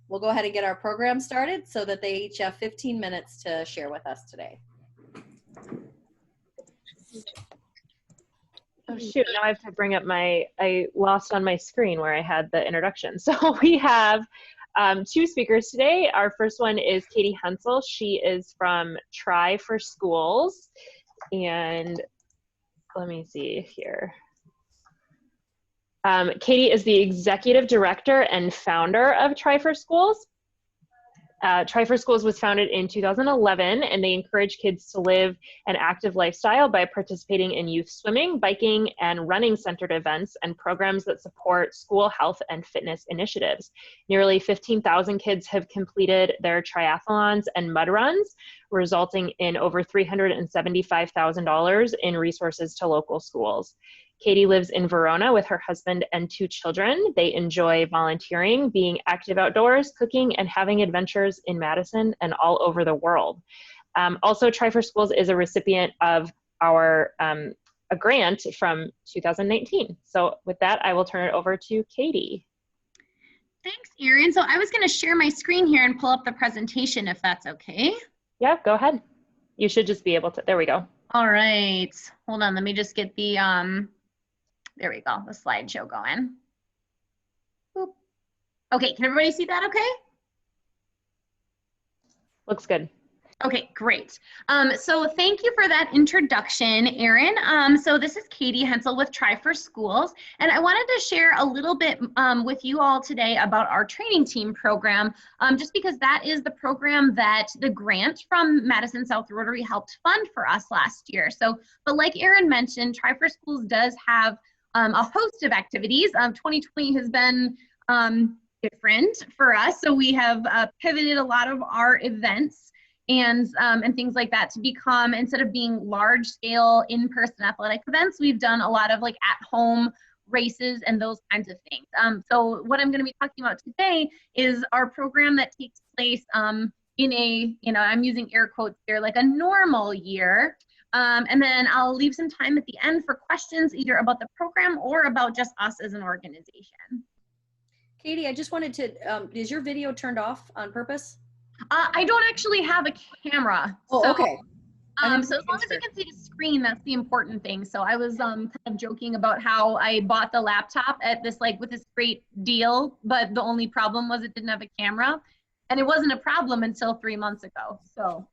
we'll go ahead and get our program started so that they each have 15 minutes to share with us today. Oh shoot, now I have to bring up I lost on my screen where I had the introduction. So we have two speakers today. Our first one is Katie Hensel. She is from Try for Schools. And let me see here. Katie is the executive director and founder of Try for Schools. Try for Schools was founded in 2011, and they encourage kids to live an active lifestyle by participating in youth swimming, biking, and running-centered events and programs that support school health and fitness initiatives. Nearly 15,000 kids have completed their triathlons and mud runs, resulting in over $375,000 in resources to local schools. Katie lives in Verona with her husband and 2 children. They enjoy volunteering, being active outdoors, cooking, and having adventures in Madison and all over the world. Also, Try for Schools is a recipient of our a grant from 2019. So with that, I will turn it over to Katie. Thanks, Erin. So I was going to share my screen here and pull up the presentation if that's okay. Yeah, go ahead. You should just be able to. There we go. All right. Hold on. Let me just get the there we go, the slideshow going. Boop. Okay, can everybody see that okay? Looks good. Okay, great. So thank you for that introduction, Erin. So this is Katie Hensel with Try for Schools, and I wanted to share a little bit with you all today about our training team program, just because that is the program that the grant from Madison South Rotary helped fund for us last year. So, but like Erin mentioned, Try for Schools does have a host of activities. 2020 has been different for us, so we have pivoted a lot of our events and things like that to become, instead of being large-scale in-person athletic events, we've done a lot of like at-home races and those kinds of things. So what I'm going to be talking about today is our program that takes place in a, I'm using air quotes here, like a normal year. And then I'll leave some time at the end for questions either about the program or about just us as an organization. Katie, I just wanted to, is your video turned off on purpose? I don't actually have a camera. Oh, so, okay. So as long as you can see the screen, that's the important thing. So I was kind of joking about how I bought the laptop at this, like, with this great deal, but the only problem was it didn't have a camera. And it wasn't a problem until 3 months ago, so.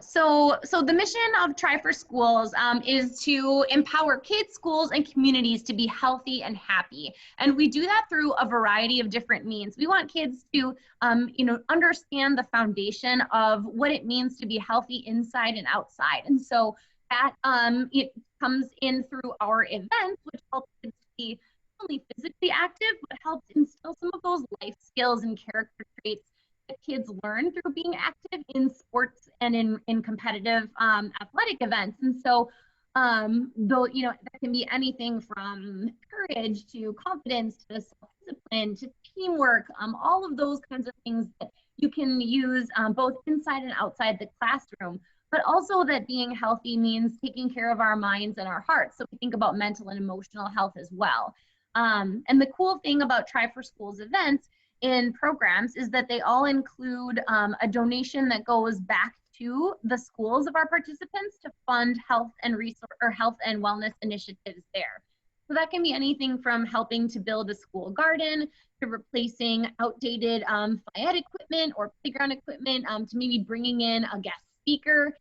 So the mission of Try for Schools is to empower kids, schools, and communities to be healthy and happy. And we do that through a variety of different means. We want kids to, understand the foundation of what it means to be healthy inside and outside. And so that it comes in through our events, which help kids to be not only physically active, but helps instill some of those life skills and character traits that kids learn through being active in sports and in competitive athletic events. And so, though, that can be anything from courage to confidence to self-discipline to teamwork, all of those kinds of things that you can use both inside and outside the classroom. But also that being healthy means taking care of our minds and our hearts. So we think about mental and emotional health as well. And the cool thing about Try for Schools events in programs is that they all include a donation that goes back to the schools of our participants to fund health and wellness initiatives there. So that can be anything from helping to build a school garden to replacing outdated FIAD equipment or playground equipment to maybe bringing in a guest speaker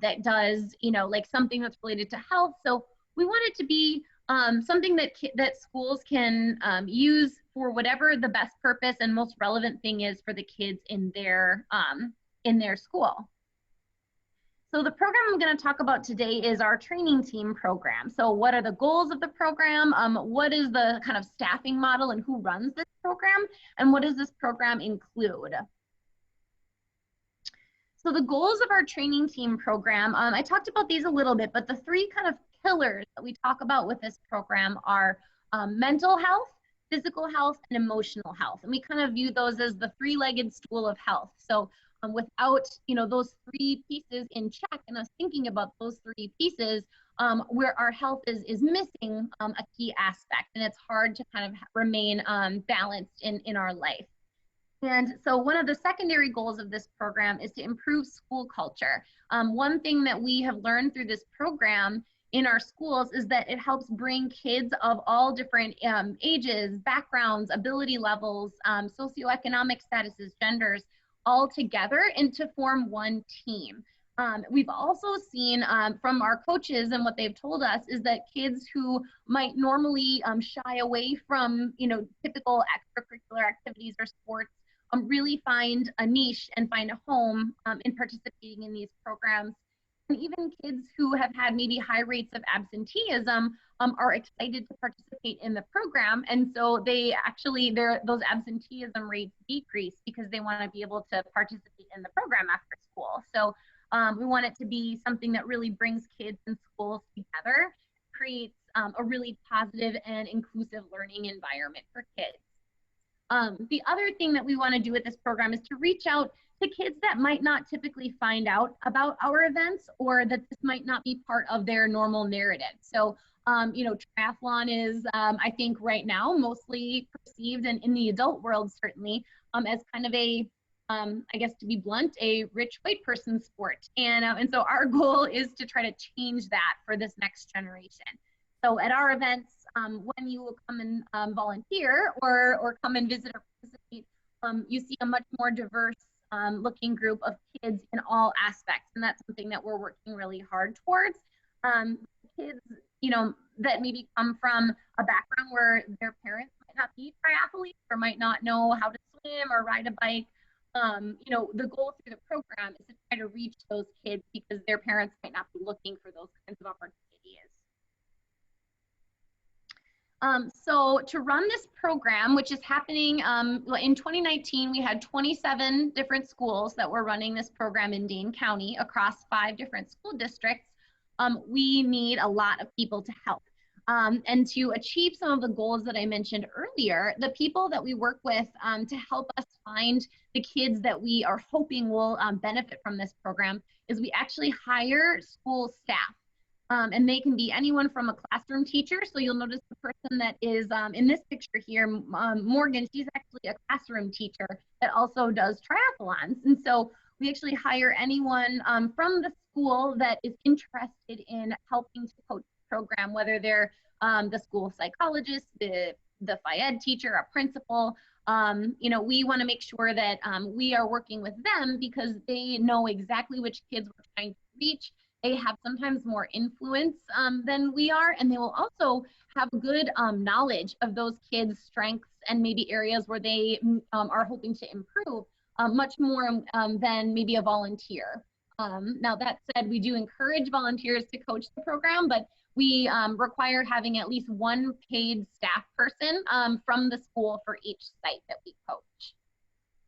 that does, like something that's related to health. So we want it to be something that schools can use for whatever the best purpose and most relevant thing is for the kids in their school. So the program I'm going to talk about today is our training team program. So what are the goals of the program? What is the kind of staffing model and who runs this program? And what does this program include? So the goals of our training team program, I talked about these a little bit, but the 3 kind of pillars that we talk about with this program are mental health, physical health, and emotional health. And we kind of view those as the 3-legged stool of health. So without those 3 pieces in check and us thinking about those 3 pieces, where our health is missing a key aspect, and it's hard to kind of remain balanced in our life. And so one of the secondary goals of this program is to improve school culture. One thing that we have learned through this program in our schools is that it helps bring kids of all different ages, backgrounds, ability levels, socioeconomic statuses, genders, all together and to form one team. We've also seen from our coaches, and what they've told us is that kids who might normally shy away from, typical extracurricular activities or sports really find a niche and find a home in participating in these programs. And even kids who have had maybe high rates of absenteeism are excited to participate in the program. And so they actually, those absenteeism rates decrease because they want to be able to participate in the program after school. So we want it to be something that really brings kids and schools together, creates a really positive and inclusive learning environment for kids. The other thing that we want to do with this program is to reach out to kids that might not typically find out about our events, or that this might not be part of their normal narrative. So, triathlon is, I think right now, mostly perceived, and in the adult world certainly, as kind of a, I guess to be blunt, a rich white person sport. And so our goal is to try to change that for this next generation. So at our events, when you come and volunteer or come and visit or participate, you see a much more diverse looking group of kids in all aspects. And that's something that we're working really hard towards. Kids, that maybe come from a background where their parents might not be triathletes or might not know how to swim or ride a bike. The goal through the program is to try to reach those kids because their parents might not be looking for those kinds of opportunities. So to run this program, which is happening in 2019, we had 27 different schools that were running this program in Dane County across 5 different school districts. We need a lot of people to help. And to achieve some of the goals that I mentioned earlier, the people that we work with to help us find the kids that we are hoping will benefit from this program is we actually hire school staff. And they can be anyone from a classroom teacher. So you'll notice the person that is in this picture here, Morgan, she's actually a classroom teacher that also does triathlons. And so we actually hire anyone from the school that is interested in helping to coach the program, whether they're the school psychologist, the Phy Ed teacher, a principal. We want to make sure that we are working with them because they know exactly which kids we're trying to reach. They have sometimes more influence than we are, and they will also have good knowledge of those kids' strengths and maybe areas where they are hoping to improve much more than maybe a volunteer. Now that said, we do encourage volunteers to coach the program, but we require having at least one paid staff person from the school for each site that we coach.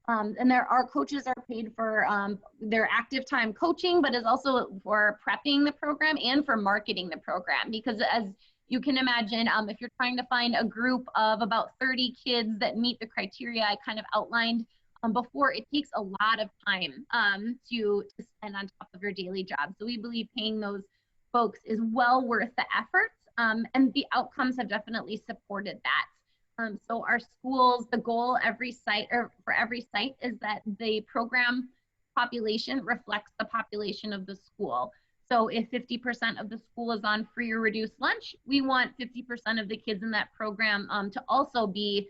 And our coaches are paid for their active time coaching, but is also for prepping the program and for marketing the program. Because as you can imagine, if you're trying to find a group of about 30 kids that meet the criteria I kind of outlined before, it takes a lot of time to spend on top of your daily job. So we believe paying those folks is well worth the efforts, and the outcomes have definitely supported that. So our schools, the goal for every site is that the program population reflects the population of the school. So if 50% of the school is on free or reduced lunch, we want 50% of the kids in that program to also be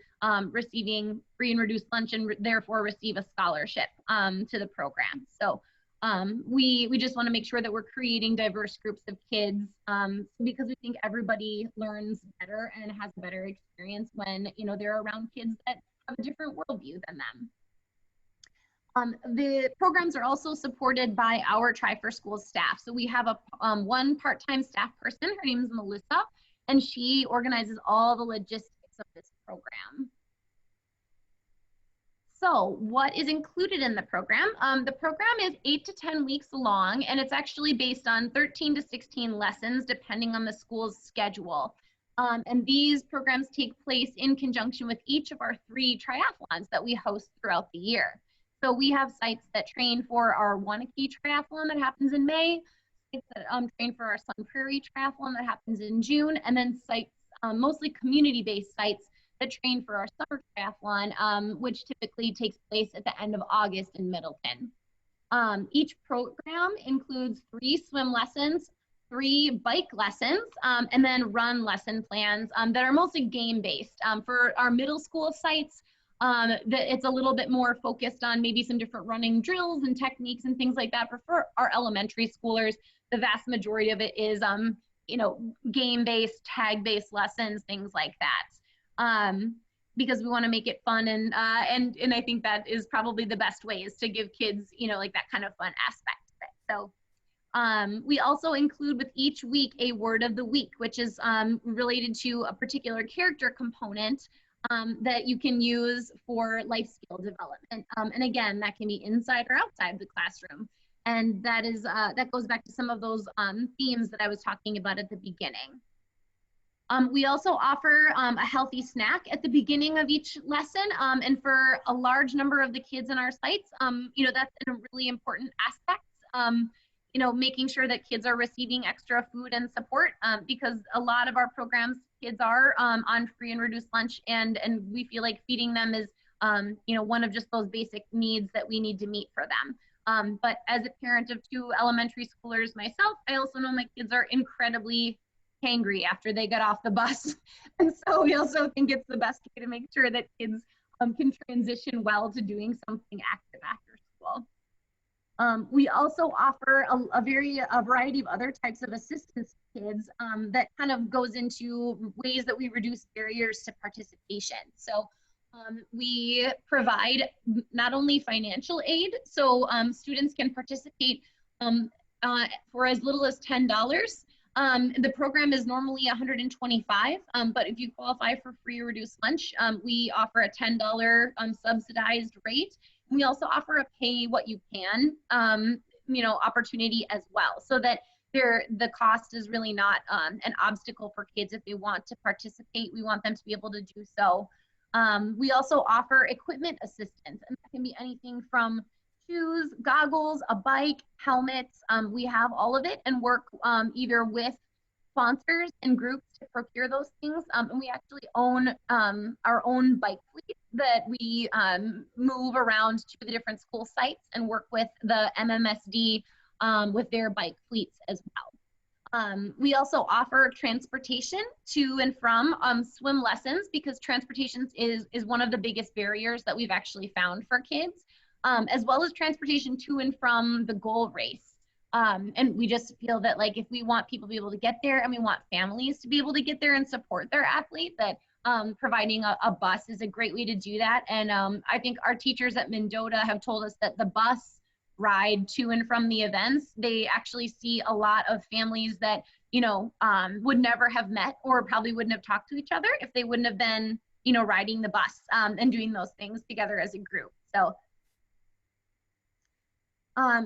receiving free and reduced lunch and therefore receive a scholarship to the program. So we just want to make sure that we're creating diverse groups of kids because we think everybody learns better and has a better experience when they're around kids that have a different worldview than them. The programs are also supported by our Try4Schools staff. So we have a one part-time staff person. Her name is Melissa, and she organizes all the logistics of this program. So what is included in the program? The program is 8 to 10 weeks long, and it's actually based on 13 to 16 lessons depending on the school's schedule. And these programs take place in conjunction with each of our 3 triathlons that we host throughout the year. So we have sites that train for our Wanakee triathlon that happens in May, sites that train for our Sun Prairie Triathlon that happens in June, and then sites, mostly community-based sites that train for our summer triathlon, which typically takes place at the end of August in Middleton. Each program includes 3 swim lessons, 3 bike lessons, and then run lesson plans that are mostly game-based. For our middle school sites, it's a little bit more focused on maybe some different running drills and techniques and things like that. But for our elementary schoolers, the vast majority of it is, you know, game-based, tag-based lessons, things like that. Because we want to make it fun, and I think that is probably the best way, is to give kids, you know, like that kind of fun aspect of it. So we also include with each week a word of the week, which is related to a particular character component that you can use for life skill development. And again, that can be inside or outside the classroom. And that is that goes back to some of those themes that I was talking about at the beginning. We also offer a healthy snack at the beginning of each lesson, and for a large number of the kids in our sites, you know, that's a really important aspect. You know, making sure that kids are receiving extra food and support, because a lot of our programs, kids are on free and reduced lunch, and we feel like feeding them is, you know, one of just those basic needs that we need to meet for them. But as a parent of 2 elementary schoolers myself, I also know my kids are incredibly hangry after they get off the bus. And so we also think it's the best way to make sure that kids can transition well to doing something active after school. We also offer a variety of other types of assistance to kids that kind of goes into ways that we reduce barriers to participation. So we provide not only financial aid, so students can participate for as little as $10. The program is normally $125, but if you qualify for free or reduced lunch, we offer a $10 subsidized rate. We also offer a pay what you can, you know, opportunity as well, so that the cost is really not an obstacle for kids if they want to participate. We want them to be able to do so. We also offer equipment assistance, and that can be anything from shoes, goggles, a bike, helmets. We have all of it, and work either with sponsors and groups to procure those things. And we actually own our own bike fleet that we move around to the different school sites and work with the MMSD with their bike fleets as well. We also offer transportation to and from swim lessons, because transportation is one of the biggest barriers that we've actually found for kids, as well as transportation to and from the goal race. And we just feel that, like, if we want people to be able to get there, and we want families to be able to get there and support their athlete, that providing a bus is a great way to do that. And I think our teachers at Mendota have told us that the bus ride to and from the events, they actually see a lot of families that, you know, would never have met, or probably wouldn't have talked to each other if they wouldn't have been, you know, riding the bus and doing those things together as a group.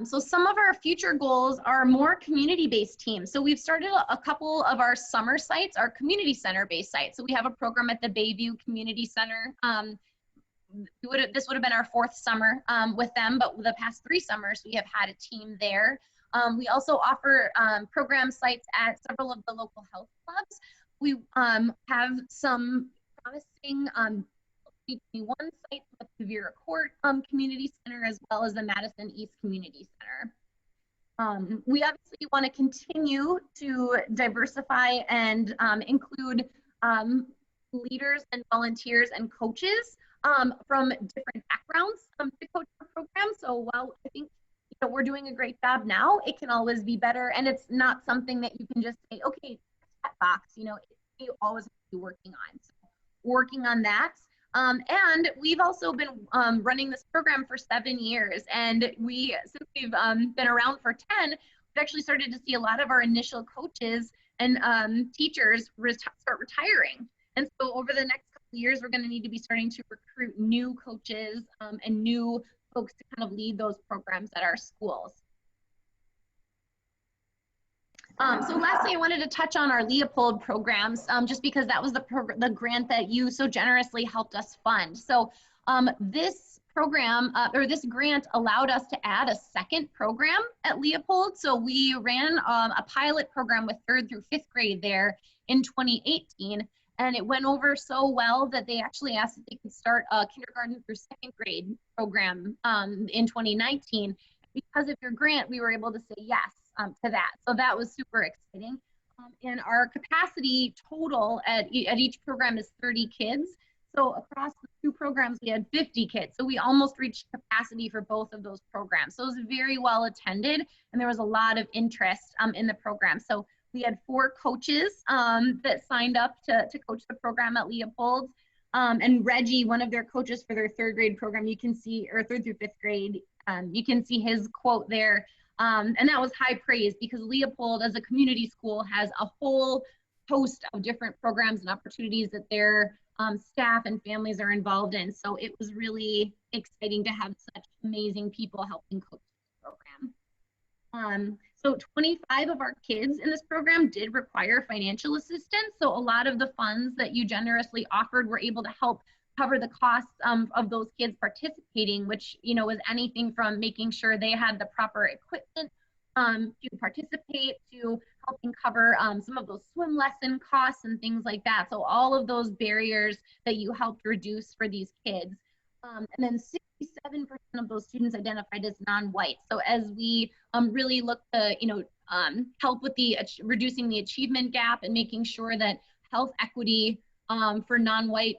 So some of our future goals are more community-based teams. So we've started a couple of our summer sites, our community center-based sites. So we have a program at the Bayview Community Center. This would have been our 4th summer with them, but the past 3 summers we have had a team there. We also offer program sites at several of the local health clubs. We have some promising 2021 sites with the Vera Court Community Center, as well as the Madison East Community Center. We obviously want to continue to diversify and include leaders and volunteers and coaches from different backgrounds to coach our program. So while I think, you know, we're doing a great job now, it can always be better, and it's not something that you can just say, okay, check box. You know, you always have to be working on. So working on that. And we've also been running this program for 7 years, and since we've been around for 10, we've actually started to see a lot of our initial coaches and teachers start retiring. And so over the next couple of years, we're going to need to be starting to recruit new coaches and new folks to kind of lead those programs at our schools. So lastly, I wanted to touch on our Leopold programs, just because that was the grant that you so generously helped us fund. So this program or this grant allowed us to add a second program at Leopold. So we ran a pilot program with 3rd through 5th grade there in 2018. And it went over so well that they actually asked if they could start a kindergarten through 2nd grade program in 2019. Because of your grant, we were able to say yes to that. So that was super exciting. And our capacity total at each program is 30 kids. So across the 2 programs, we had 50 kids. So we almost reached capacity for both of those programs. So it was very well attended, and there was a lot of interest in the program. So we had 4 coaches that signed up to coach the program at Leopold. And Reggie, one of their coaches for their 3rd grade program, you can see, or 3rd through 5th grade, you can see his quote there. And that was high praise because Leopold as a community school has a whole host of different programs and opportunities that their staff and families are involved in. So it was really exciting to have such amazing people helping coach the program. So 25 of our kids in this program did require financial assistance. So a lot of the funds that you generously offered were able to help cover the costs of those kids participating, which, you know, was anything from making sure they had the proper equipment to participate, to helping cover some of those swim lesson costs and things like that. So all of those barriers that you helped reduce for these kids. And then 67% of those students identified as non-white. So as we really look to, you know, help with the reducing the achievement gap and making sure that health equity for non-white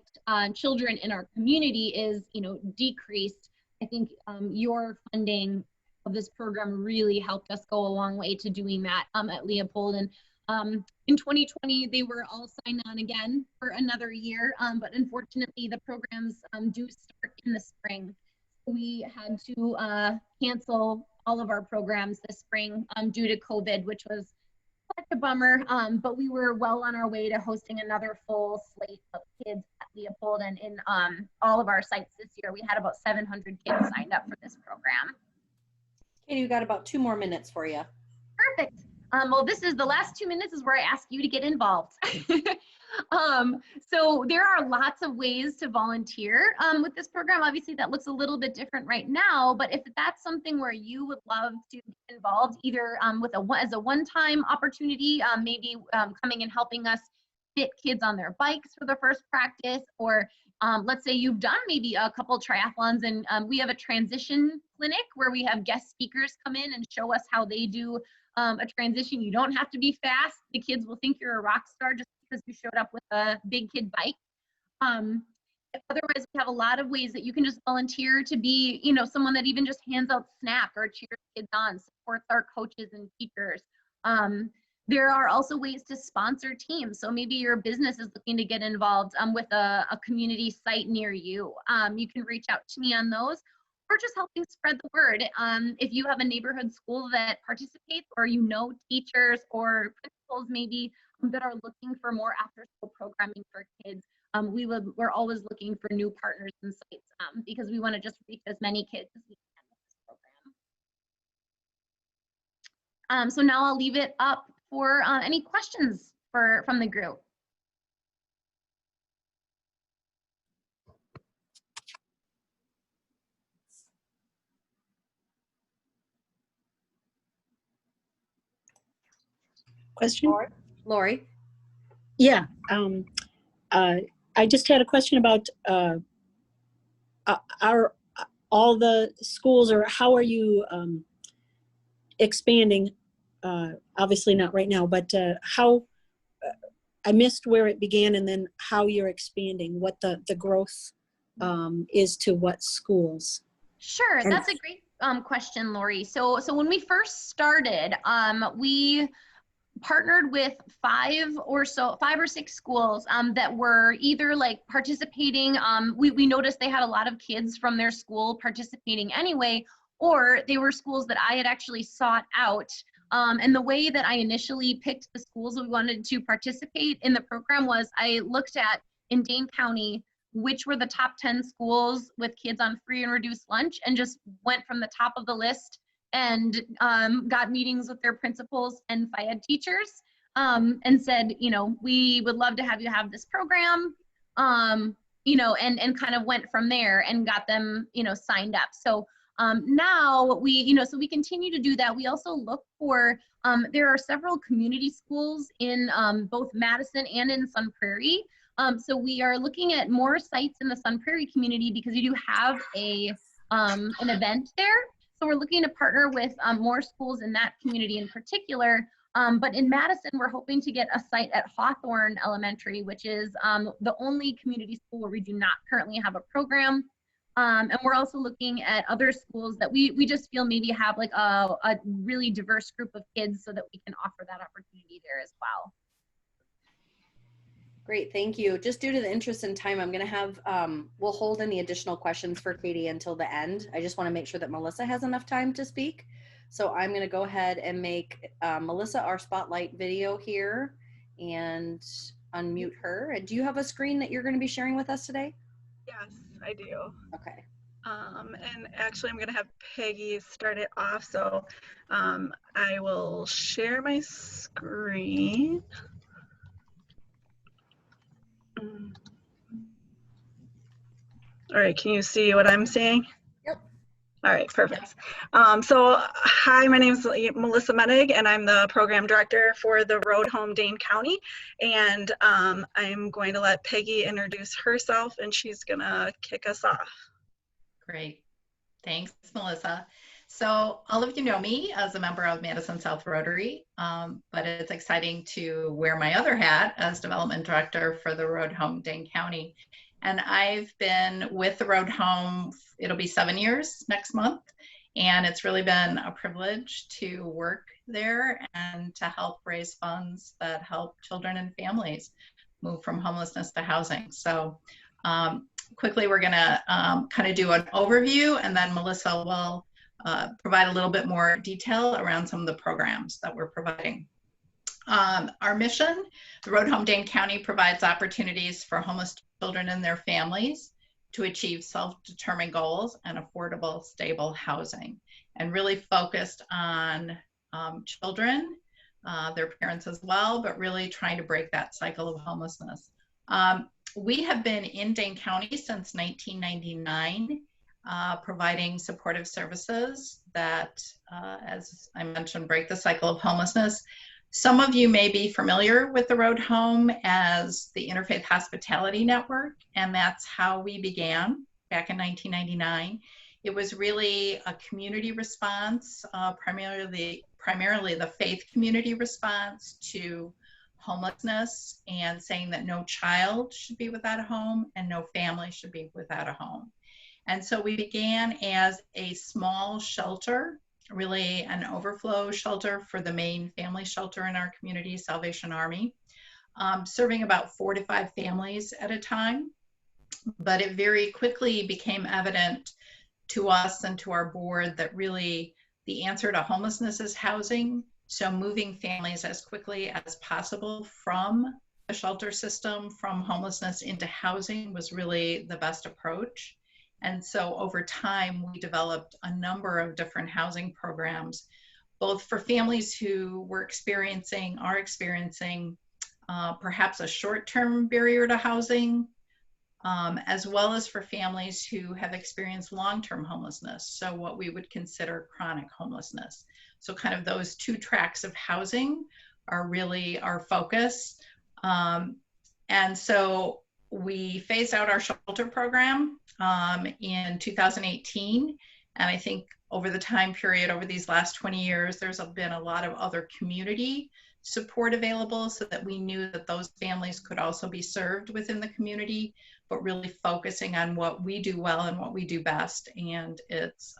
children in our community is, you know, decreased, I think your funding of this program really helped us go a long way to doing that at Leopold. And in 2020, they were all signed on again for another year, but unfortunately the programs do start in the spring. We had to cancel all of our programs this spring due to COVID, which was such a bummer, but we were well on our way to hosting another full slate of kids at Leopold, and in all of our sites this year, we had about 700 kids signed up for this program. Katie, we got about 2 more minutes for you. Perfect. Well, this is the last 2 minutes is where I ask you to get involved. So there are lots of ways to volunteer with this program. Obviously, that looks a little bit different right now, but if that's something where you would love to get involved, either as a one-time opportunity, maybe coming and helping us fit kids on their bikes for the first practice, or let's say you've done maybe a couple triathlons and we have a transition clinic where we have guest speakers come in and show us how they do a transition. You don't have to be fast. The kids will think you're a rock star just because you showed up with a big kid bike. Otherwise, we have a lot of ways that you can just volunteer to be, you know, someone that even just hands out snack or cheers kids on, supports our coaches and teachers. There are also ways to sponsor teams. So maybe your business is looking to get involved with a community site near you. You can reach out to me on those, or just helping spread the word. If you have a neighborhood school that participates, or you know teachers or principals maybe that are looking for more after-school programming for kids, we're always looking for new partners and sites because we want to just reach as many kids as we can with this program. So now I'll leave it up for any questions from the group. Question? Lori? Yeah. I just had a question about all the schools, or how are you expanding? Obviously not right now, but how, I missed where it began and then how you're expanding, what the growth is to what schools. Sure, that's a great question, Lori. So when we first started, we partnered with 5 or 6 schools that were either like participating. We noticed they had a lot of kids from their school participating anyway, or they were schools that I had actually sought out. And the way that I initially picked the schools we wanted to participate in the program was I looked at, in Dane County, which were the top 10 schools with kids on free and reduced lunch, and just went from the top of the list and got meetings with their principals and FIED teachers and said, you know, we would love to have you have this program. and kind of went from there and got them, signed up. So now so we continue to do that. We also look for, there are several community schools in both Madison and in Sun Prairie. So we are looking at more sites in the Sun Prairie community because we do have an event there. So we're looking to partner with more schools in that community in particular. But in Madison, we're hoping to get a site at Hawthorne Elementary, which is the only community school where we do not currently have a program. And we're also looking at other schools that we just feel maybe have like a really diverse group of kids so that we can offer that opportunity there as well. Great, thank you. Just due to the interest in time, I'm gonna have, we'll hold any additional questions for Katie until the end. I just wanna make sure that Melissa has enough time to speak. So I'm gonna go ahead and make Melissa our spotlight video here and unmute her. And do you have a screen that you're gonna be sharing with us today? Yes, I do. Okay. And actually I'm gonna have Peggy start it off. So I will share my screen. All right, can you see what I'm seeing? Yep. All right, perfect. So hi, my name is Melissa Mennig, and I'm the program director for the Road Home Dane County. And I'm going to let Peggy introduce herself, and she's gonna kick us off. Great. Thanks, Melissa. So all of you know me as a member of Madison South Rotary, but it's exciting to wear my other hat as development director for the Road Home Dane County. And I've been with the Road Home, it'll be 7 years next month. And it's really been a privilege to work there and to help raise funds that help children and families move from homelessness to housing. So quickly, we're gonna kind of do an overview, and then Melissa will provide a little bit more detail around some of the programs that we're providing. Our mission, the Road Home Dane County provides opportunities for homeless children and their families to achieve self-determined goals and affordable, stable housing, and really focused on children, their parents as well, but really trying to break that cycle of homelessness. We have been in Dane County since 1999, providing supportive services that, as I mentioned, break the cycle of homelessness. Some of you may be familiar with the Road Home as the Interfaith Hospitality Network, and that's how we began back in 1999. It was really a community response, primarily the faith community response to homelessness, and saying that no child should be without a home and no family should be without a home. And so we began as a small shelter, really an overflow shelter for the main family shelter in our community, Salvation Army, serving about 4 to 5 families at a time. But it very quickly became evident to us and to our board that really the answer to homelessness is housing. So moving families as quickly as possible from the shelter system, from homelessness into housing was really the best approach. And so over time, we developed a number of different housing programs, both for families who are experiencing perhaps a short-term barrier to housing, as well as for families who have experienced long-term homelessness, so what we would consider chronic homelessness. So kind of those 2 tracks of housing are really our focus. And so we phased out our shelter program in 2018. And I think over the time period, over these last 20 years, there's been a lot of other community support available so that we knew that those families could also be served within the community, but really focusing on what we do well and what we do best, and it's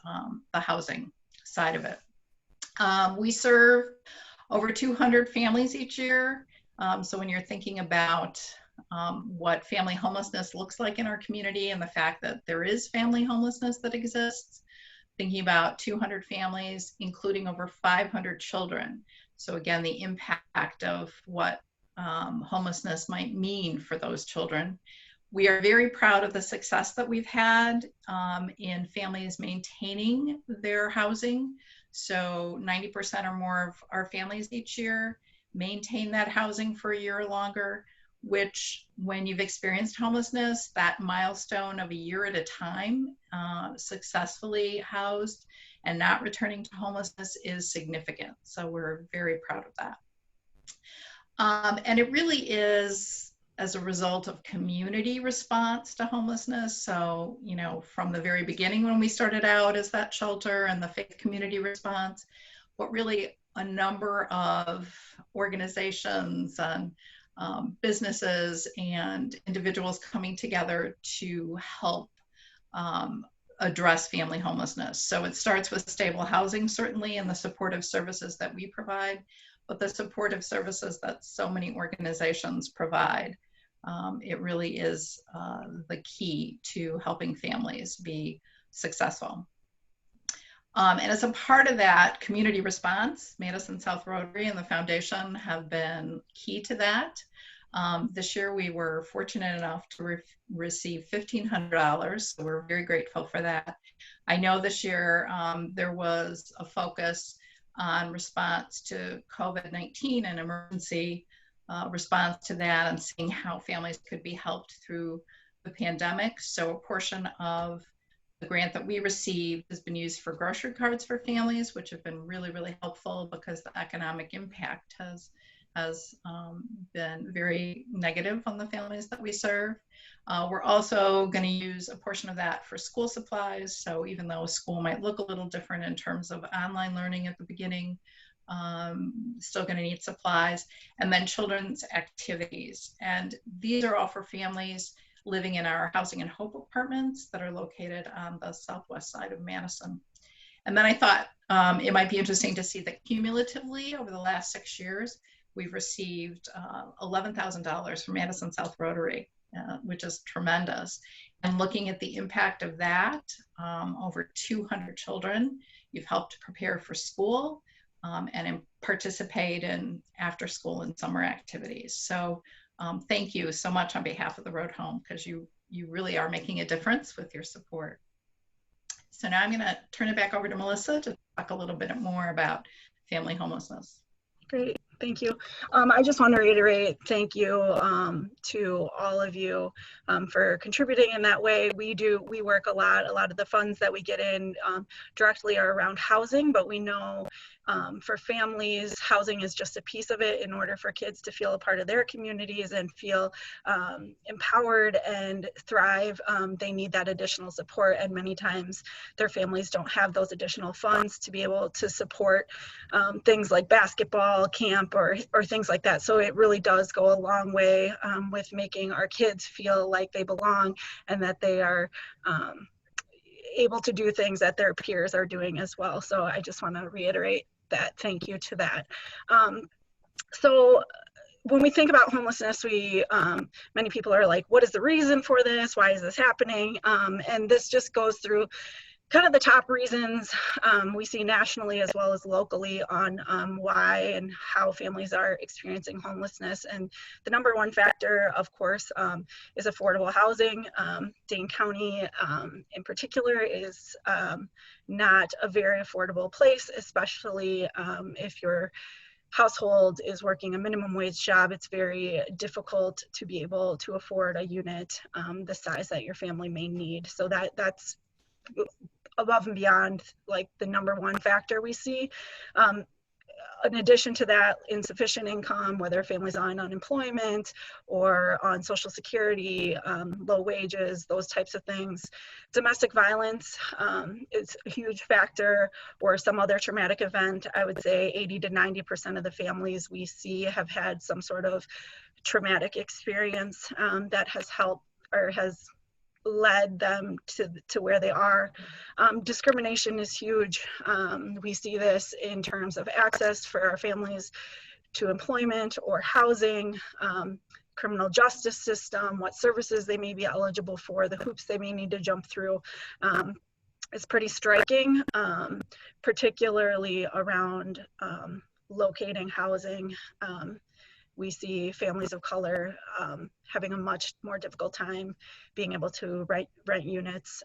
the housing side of it. We serve over 200 families each year. So when you're thinking about what family homelessness looks like in our community and the fact that there is family homelessness that exists, thinking about 200 families, including over 500 children. So again, the impact of what homelessness might mean for those children. We are very proud of the success that we've had in families maintaining their housing. So 90% or more of our families each year maintain that housing for a year or longer. which when you've experienced homelessness, that milestone of a year at a time, successfully housed and not returning to homelessness is significant. So we're very proud of that. And it really is as a result of community response to homelessness. So, you know, from the very beginning when we started out as that shelter and the faith community response, but really a number of organizations and businesses and individuals coming together to help address family homelessness. So it starts with stable housing, certainly, and the supportive services that we provide, but the supportive services that so many organizations provide. It really is the key to helping families be successful. And as a part of that community response, Madison South Rotary and the foundation have been key to that. This year we were fortunate enough to receive $1,500, so we're very grateful for that. I know this year there was a focus on response to COVID-19 and emergency response to that, and seeing how families could be helped through the pandemic. So a portion of the grant that we received has been used for grocery cards for families, which have been really, really helpful because the economic impact has been very negative on the families that we serve. We're also going to use a portion of that for school supplies. So even though school might look a little different in terms of online learning at the beginning, still going to need supplies, and then children's activities. And these are all for families living in our Housing and Hope apartments that are located on the southwest side of Madison. And then I thought it might be interesting to see that cumulatively over the last 6 years, we've received $11,000 from Madison South Rotary, which is tremendous. And looking at the impact of that, over 200 children, you've helped prepare for school and participate in after school and summer activities. So thank you so much on behalf of the Road Home, because you really are making a difference with your support. So now I'm going to turn it back over to Melissa to talk a little bit more about family homelessness. Great. Thank you. I just want to reiterate thank you to all of you for contributing in that way. We work a lot of the funds that we get in directly are around housing, but we know for families, housing is just a piece of it. In order for kids to feel a part of their communities and feel empowered and thrive, they need that additional support, and many times their families don't have those additional funds to be able to support things like basketball camp or things like that. So it really does go a long way with making our kids feel like they belong and that they are able to do things that their peers are doing as well. So I just want to reiterate that thank you to that. So when we think about homelessness, many people are like, what is the reason for this? Why is this happening? And this just goes through kind of the top reasons we see nationally as well as locally on why and how families are experiencing homelessness. And the number one factor, of course, is affordable housing. Dane County in particular is not a very affordable place, especially if your household is working a minimum wage job. It's very difficult to be able to afford a unit the size that your family may need. So that's above and beyond like the number one factor we see. In addition to that, insufficient income, whether families on unemployment or on Social Security, low wages, those types of things. Domestic violence is a huge factor, or some other traumatic event. I would say 80 to 90% of the families we see have had some sort of traumatic experience that has helped or has led them to where they are. Discrimination is huge. We see this in terms of access for our families to employment or housing, criminal justice system, what services they may be eligible for, the hoops they may need to jump through. It's pretty striking, particularly around locating housing. We see families of color having a much more difficult time being able to rent units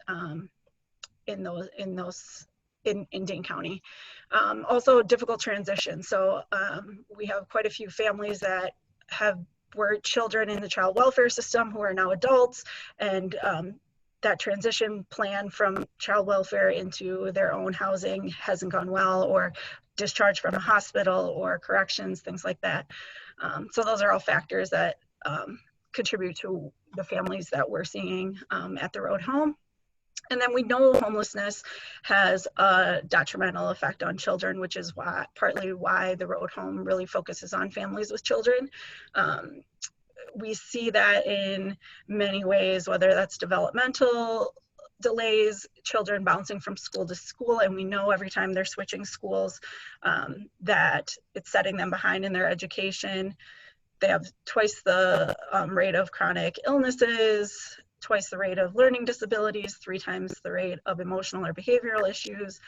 in Dane County. Also difficult transition. So we have quite a few families that have were children in the child welfare system who are now adults, and that transition plan from child welfare into their own housing hasn't gone well, or discharge from a hospital or corrections, things like that. So those are all factors that contribute to the families that we're seeing at the Road Home. And then we know homelessness has a detrimental effect on children, which is partly why the Road Home really focuses on families with children. We see that in many ways, whether that's developmental delays, children bouncing from school to school, and we know every time they're switching schools that it's setting them behind in their education. They have twice the rate of chronic illnesses, twice the rate of learning disabilities, 3 times the rate of emotional or behavioral issues,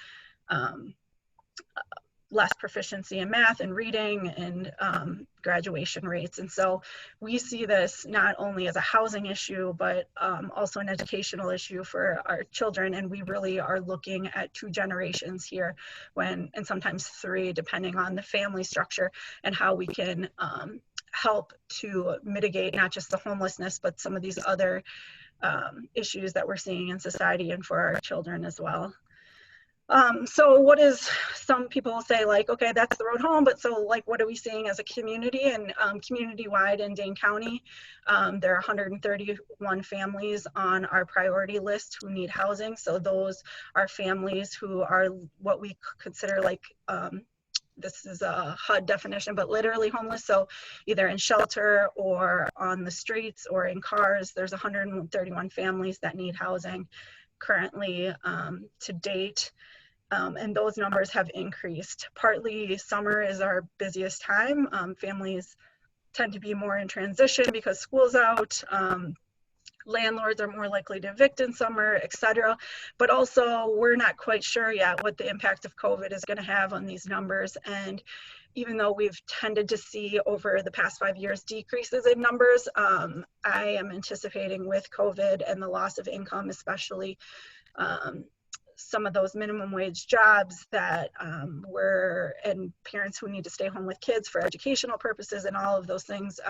less proficiency in math and reading, and graduation rates. And so we see this not only as a housing issue, but also an educational issue for our children. And we really are looking at 2 generations here, and sometimes 3, depending on the family structure, and how we can help to mitigate not just the homelessness, but some of these other issues that we're seeing in society and for our children as well. So what is, some people say like, okay, that's the Road Home, but so like, what are we seeing as a community? And community-wide in Dane County, there are 131 families on our priority list who need housing. So those are families who are what we consider like, this is a HUD definition, but literally homeless. So either in shelter or on the streets or in cars. There's 131 families that need housing currently to date. And those numbers have increased. Partly summer is our busiest time. Families tend to be more in transition because school's out. Landlords are more likely to evict in summer, etc. But also we're not quite sure yet what the impact of COVID is going to have on these numbers. And even though we've tended to see over the past 5 years decreases in numbers, I am anticipating with COVID and the loss of income, especially some of those minimum wage jobs that and parents who need to stay home with kids for educational purposes and all of those things,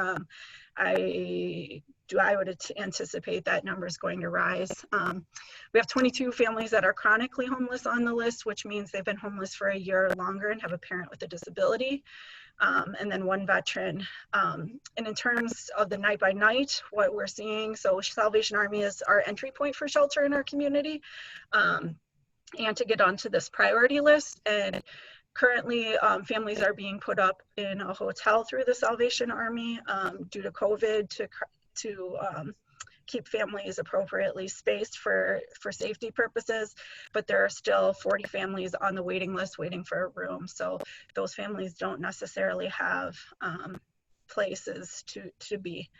I would anticipate that number is going to rise. We have 22 families that are chronically homeless on the list, which means they've been homeless for a year or longer and have a parent with a disability, and then 1 veteran. And in terms of the night by night, what we're seeing, so Salvation Army is our entry point for shelter in our community, and to get onto this priority list. And currently, families are being put up in a hotel through the Salvation Army due to COVID to keep families appropriately spaced for safety purposes. But there are still 40 families on the waiting list waiting for a room. So those families don't necessarily have places to be.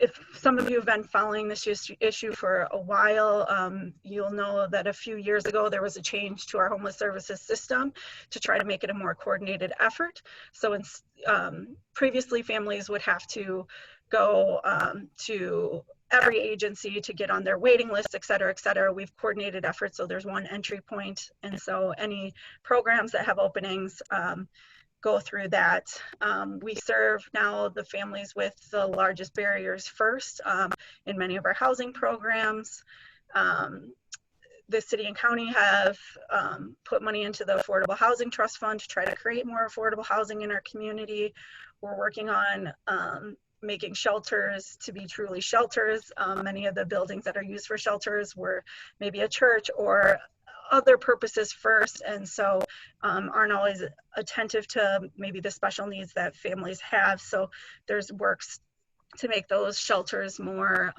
If some of you have been following this issue for a while, you'll know that a few years ago there was a change to our homeless services system to try to make it a more coordinated effort. So previously families would have to go to every agency to get on their waiting list, et cetera, et cetera. We've coordinated efforts, so there's one entry point. And so any programs that have openings go through that. We serve now the families with the largest barriers first in many of our housing programs. The city and county have put money into the Affordable Housing Trust Fund to try to create more affordable housing in our community. We're working on making shelters to be truly shelters. Many of the buildings that are used for shelters were maybe a church or other purposes first, and so aren't always attentive to maybe the special needs that families have. So there's works to make those shelters more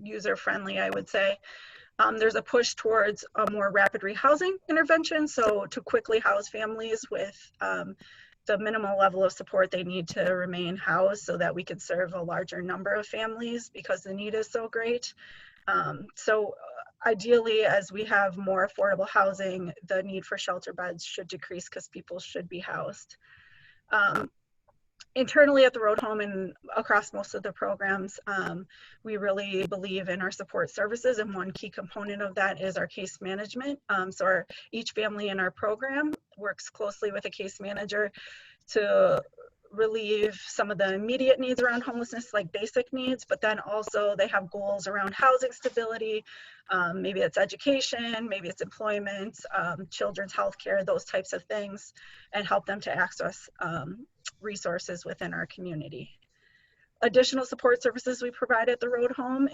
user-friendly, I would say. There's a push towards a more rapid rehousing intervention, so to quickly house families with the minimal level of support they need to remain housed so that we can serve a larger number of families because the need is so great. So ideally, as we have more affordable housing, the need for shelter beds should decrease because people should be housed. Internally at the Road Home and across most of the programs, we really believe in our support services, and one key component of that is our case management. So each family in our program works closely with a case manager to relieve some of the immediate needs around homelessness, like basic needs, but then also they have goals around housing stability. Maybe it's education, maybe it's employment, children's health care, those types of things, and help them to access resources within our community. Additional support services we provide at the Road Home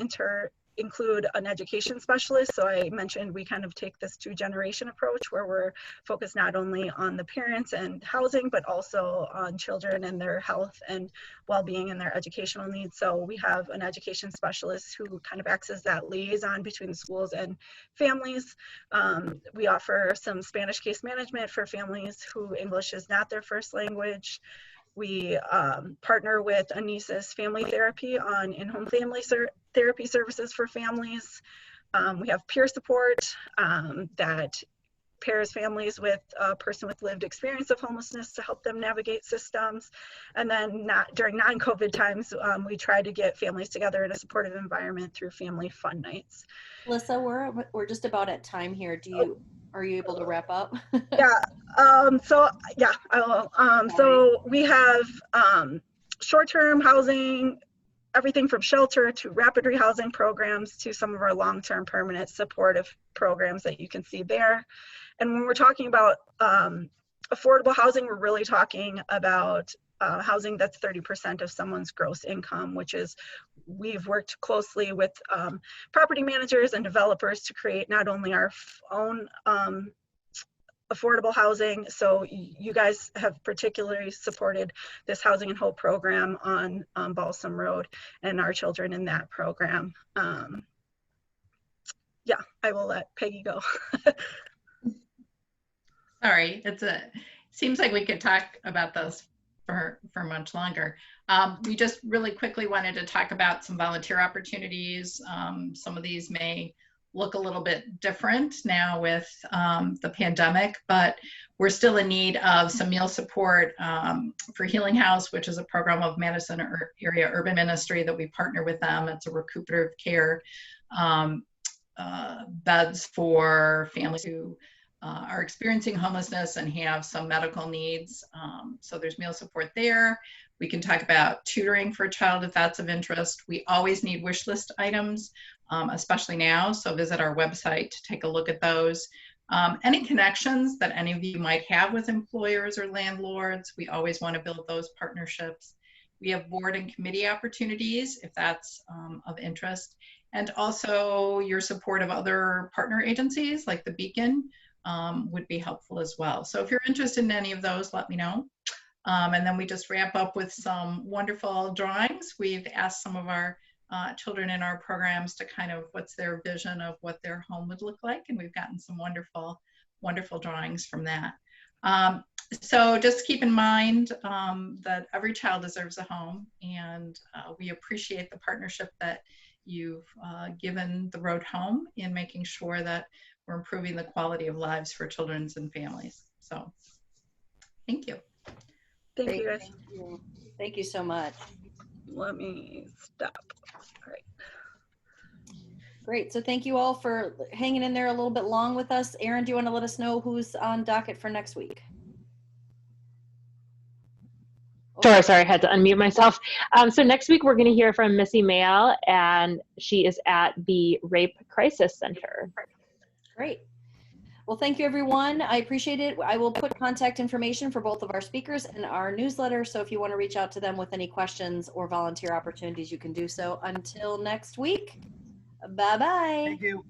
include an education specialist. So I mentioned we kind of take this two-generation approach where we're focused not only on the parents and housing, but also on children and their health and well-being and their educational needs. So we have an education specialist who kind of acts as that liaison between the schools and families. We offer some Spanish case management for families who English is not their first language. We partner with Anissa's Family Therapy on in-home family therapy services for families. We have peer support that pairs families with a person with lived experience of homelessness to help them navigate systems. And then during non-COVID times, we try to get families together in a supportive environment through family fun nights. Melissa, we're just about at time here. Are you able to wrap up? Yeah. So yeah, I will. So we have short-term housing, everything from shelter to rapid rehousing programs to some of our long-term permanent supportive programs that you can see there. And when we're talking about affordable housing, we're really talking about housing that's 30% of someone's gross income, which is, we've worked closely with property managers and developers to create not only our own affordable housing. So you guys have particularly supported this Housing and Hope program on Balsam Road and our children in that program. Yeah, I will let Peggy go. Sorry, seems like we could talk about this for much longer. We just really quickly wanted to talk about some volunteer opportunities. Some of these may look a little bit different now with the pandemic, but we're still in need of some meal support for Healing House, which is a program of Madison Area Urban Ministry that we partner with them. It's a recuperative care beds for families who are experiencing homelessness and have some medical needs. So there's meal support there. We can talk about tutoring for a child if that's of interest. We always need wish list items, especially now. So visit our website to take a look at those. Any connections that any of you might have with employers or landlords, we always want to build those partnerships. We have board and committee opportunities if that's of interest. And also your support of other partner agencies like the Beacon would be helpful as well. So if you're interested in any of those, let me know. And then we just wrap up with some wonderful drawings. We've asked some of our children in our programs to kind of what's their vision of what their home would look like. And we've gotten some wonderful, wonderful drawings from that. So just keep in mind that every child deserves a home, and we appreciate the partnership that you've given the Road Home in making sure that we're improving the quality of lives for children and families. So thank you. Thank you, guys. Thank you so much. Let me stop. All right. Great. So thank you all for hanging in there a little bit long with us. Erin, do you want to let us know who's on docket for next week? Sure, sorry, I had to unmute myself. So next week we're going to hear from Missy Mayall, and she is at the Rape Crisis Center. Great. Well, thank you, everyone. I appreciate it. I will put contact information for both of our speakers in our newsletter. So if you want to reach out to them with any questions or volunteer opportunities, you can do so. Until next week, bye-bye. Thank you.